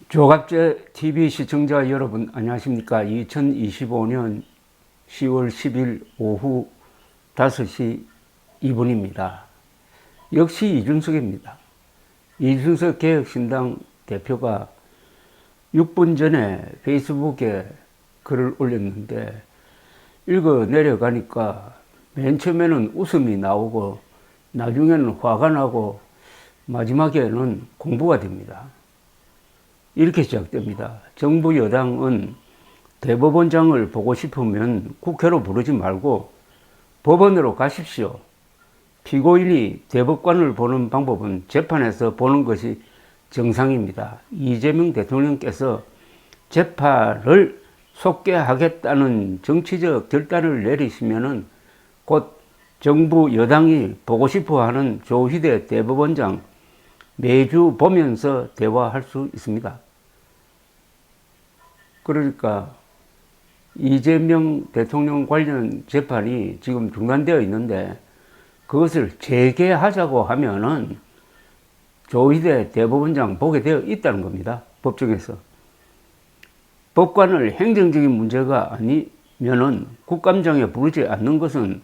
조갑제 TV 시청자 여러분 안녕하십니까. 2025년 10월 10일 오후 5시 2분입니다. 역시 이준석입니다. 이준석 개혁신당 대표가 6분 전에 페이스북에 글을 올렸는데 읽어 내려가니까 맨 처음에는 웃음이 나오고 나중에는 화가 나고 마지막에는 공부가 됩니다. 이렇게 시작됩니다. 정부 여당은 대법원장을 보고 싶으면 국회로 부르지 말고 법원으로 가십시오. 피고인이 대법관을 보는 방법은 재판에서 보는 것이 정상입니다. 이재명 대통령께서 재판을 속개하겠다는 정치적 결단을 내리시면은 곧 정부 여당이 보고 싶어하는 조희대 대법원장 매주 보면서 대화할 수 있습니다. 그러니까 이재명 대통령 관련 재판이 지금 중단되어 있는데 그것을 재개하자고 하면은 조희대 대법원장 보게 되어 있다는 겁니다. 법정에서. 법관을 행정적인 문제가 아니면은 국감장에 부르지 않는 것은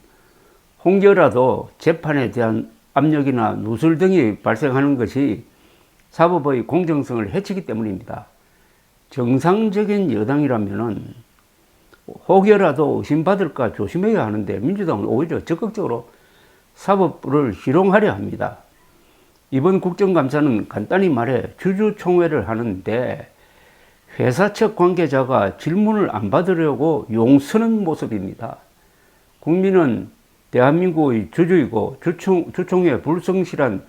혹여라도 재판에 대한 압력이나 누설 등이 발생하는 것이 사법의 공정성을 해치기 때문입니다. 정상적인 여당이라면은 혹여라도 의심받을까 조심해야 하는데 민주당은 오히려 적극적으로 사법부를 희롱하려 합니다. 이번 국정감사는 간단히 말해 주주총회를 하는데 회사 측 관계자가 질문을 안 받으려고 용서는 모습입니다. 국민은 대한민국의 주주이고 주총에 불성실한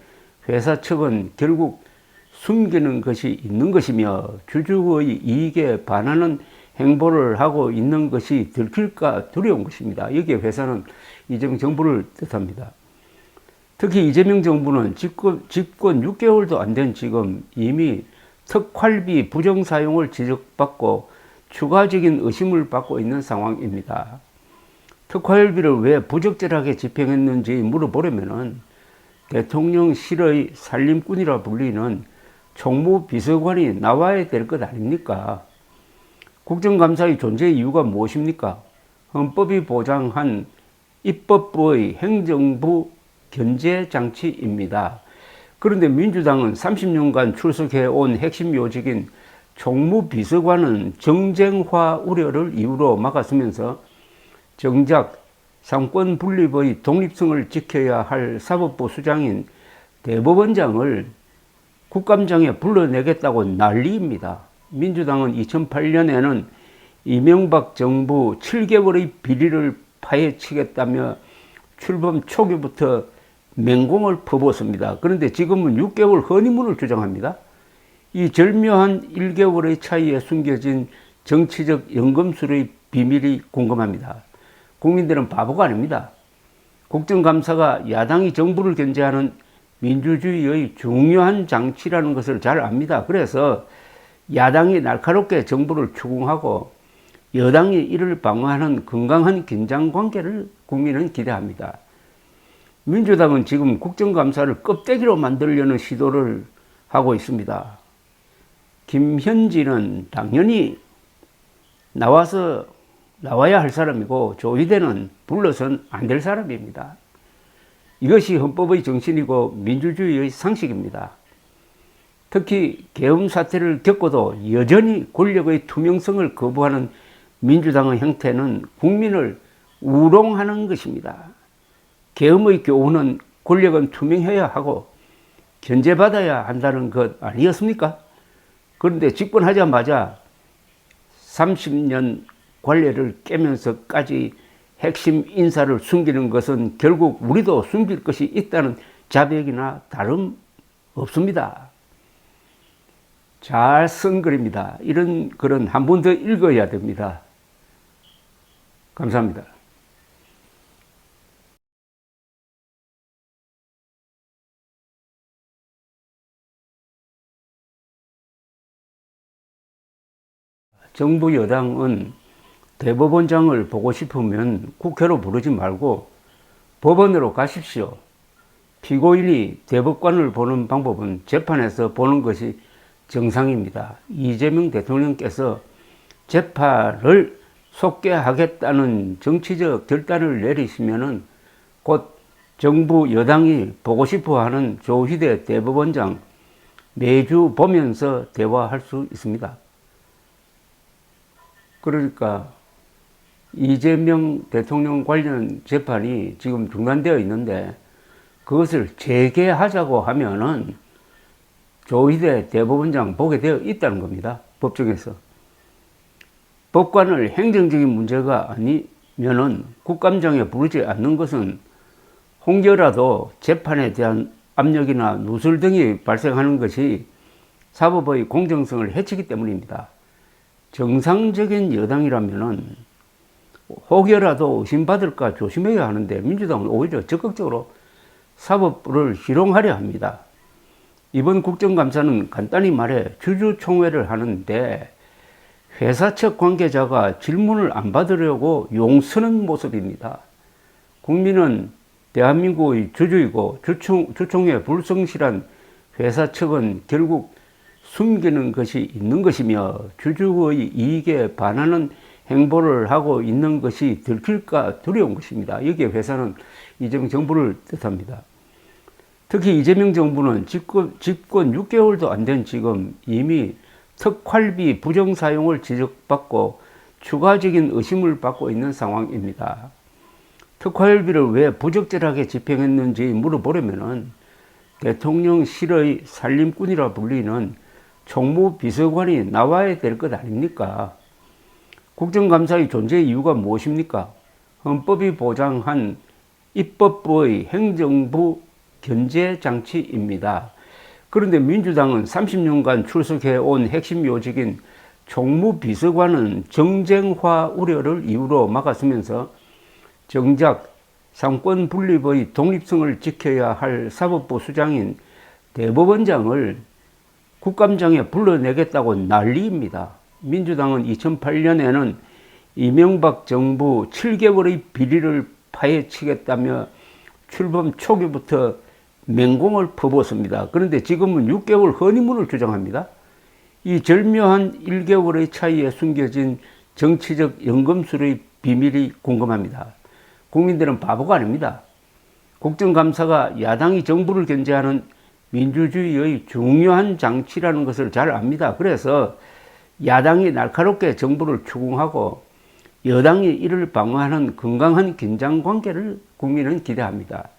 회사 측은 결국 숨기는 것이 있는 것이며 주주의 이익에 반하는 행보를 하고 있는 것이 들킬까 두려운 것입니다. 여기에 회사는 이재명 정부를 뜻합니다. 특히 이재명 정부는 집권 6개월도 안 된 지금 이미 특활비 부정 사용을 지적받고 추가적인 의심을 받고 있는 상황입니다. 특활비를 왜 부적절하게 집행했는지 물어보려면은 대통령실의 살림꾼이라 불리는 총무비서관이 나와야 될 것 아닙니까? 국정감사의 존재 이유가 무엇입니까? 헌법이 보장한 입법부의 행정부 견제장치입니다. 그런데 민주당은 30년간 출석해온 핵심 요직인 총무비서관은 정쟁화 우려를 이유로 막았으면서 정작 상권 분립의 독립성을 지켜야 할 사법부 수장인 대법원장을 국감장에 불러내겠다고 난리입니다. 민주당은 2008년에는 이명박 정부 7개월의 비리를 파헤치겠다며 출범 초기부터 맹공을 퍼부었습니다. 그런데 지금은 6개월 허니문을 주장합니다. 이 절묘한 1개월의 차이에 숨겨진 정치적 연금술의 비밀이 궁금합니다. 국민들은 바보가 아닙니다. 국정감사가 야당이 정부를 견제하는 민주주의의 중요한 장치라는 것을 잘 압니다. 그래서 야당이 날카롭게 정부를 추궁하고 여당이 이를 방어하는 건강한 긴장관계를 국민은 기대합니다. 민주당은 지금 국정감사를 껍데기로 만들려는 시도를 하고 있습니다. 김현지는 당연히 나와야 할 사람이고 조희대는 불러선 안 될 사람입니다. 이것이 헌법의 정신이고 민주주의의 상식입니다. 특히 계엄 사태를 겪고도 여전히 권력의 투명성을 거부하는 민주당의 형태는 국민을 우롱하는 것입니다. 계엄의 교훈은 권력은 투명해야 하고 견제받아야 한다는 것 아니었습니까? 그런데 집권하자마자 30년 관례를 깨면서까지 핵심 인사를 숨기는 것은 결국 우리도 숨길 것이 있다는 자백이나 다름없습니다. 잘 쓴 글입니다. 이런 글은 한 번 더 읽어야 됩니다. 감사합니다. 정부 여당은 대법원장을 보고 싶으면 국회로 부르지 말고 법원으로 가십시오. 피고인이 대법관을 보는 방법은 재판에서 보는 것이 정상입니다. 이재명 대통령께서 재판을 속개하겠다는 정치적 결단을 내리시면은 곧 정부 여당이 보고 싶어하는 조희대 대법원장 매주 보면서 대화할 수 있습니다. 그러니까 이재명 대통령 관련 재판이 지금 중단되어 있는데 그것을 재개하자고 하면은 조희대 대법원장 보게 되어 있다는 겁니다. 법정에서. 법관을 행정적인 문제가 아니면은 국감장에 부르지 않는 것은 혹여라도 재판에 대한 압력이나 누설 등이 발생하는 것이 사법의 공정성을 해치기 때문입니다. 정상적인 여당이라면은 혹여라도 의심받을까 조심해야 하는데 민주당은 오히려 적극적으로 사법부를 희롱하려 합니다. 이번 국정감사는 간단히 말해 주주총회를 하는데 회사 측 관계자가 질문을 안 받으려고 용서는 모습입니다. 국민은 대한민국의 주주이고 주총회 불성실한 회사 측은 결국 숨기는 것이 있는 것이며 주주의 이익에 반하는 행보를 하고 있는 것이 들킬까 두려운 것입니다. 여기에 회사는 이재명 정부를 뜻합니다. 특히 이재명 정부는 집권 6개월도 안 된 지금 이미 특활비 부정사용을 지적받고 추가적인 의심을 받고 있는 상황입니다. 특활비를 왜 부적절하게 집행했는지 물어보려면 대통령실의 살림꾼이라 불리는 총무비서관이 나와야 될 것 아닙니까? 국정감사의 존재 이유가 무엇입니까? 헌법이 보장한 입법부의 행정부 견제장치입니다. 그런데 민주당은 30년간 출석해온 핵심 요직인 총무비서관은 정쟁화 우려를 이유로 막았으면서 정작 상권 분립의 독립성을 지켜야 할 사법부 수장인 대법원장을 국감장에 불러내겠다고 난리입니다. 민주당은 2008년에는 이명박 정부 7개월의 비리를 파헤치겠다며 출범 초기부터 맹공을 퍼부었습니다. 그런데 지금은 6개월 허니문을 주장합니다. 이 절묘한 1개월의 차이에 숨겨진 정치적 연금술의 비밀이 궁금합니다. 국민들은 바보가 아닙니다. 국정감사가 야당이 정부를 견제하는 민주주의의 중요한 장치라는 것을 잘 압니다. 그래서 야당이 날카롭게 정부를 추궁하고 여당이 이를 방어하는 건강한 긴장관계를 국민은 기대합니다.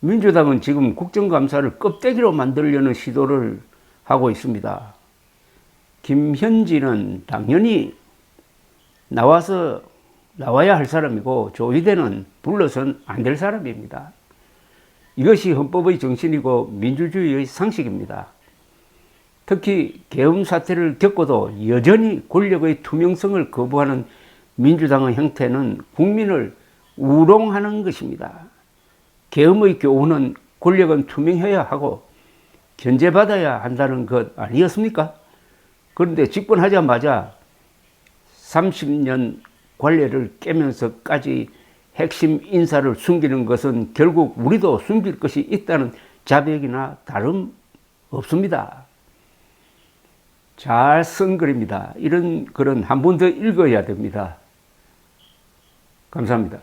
민주당은 지금 국정감사를 껍데기로 만들려는 시도를 하고 있습니다. 김현지는 당연히 나와야 할 사람이고 조희대는 불러선 안 될 사람입니다. 이것이 헌법의 정신이고 민주주의의 상식입니다. 특히 계엄 사태를 겪고도 여전히 권력의 투명성을 거부하는 민주당의 형태는 국민을 우롱하는 것입니다. 계엄의 교훈은 권력은 투명해야 하고 견제받아야 한다는 것 아니었습니까? 그런데 집권하자마자 30년 관례를 깨면서까지 핵심 인사를 숨기는 것은 결국 우리도 숨길 것이 있다는 자백이나 다름없습니다. 잘 쓴 글입니다. 이런 글은 한 번 더 읽어야 됩니다. 감사합니다.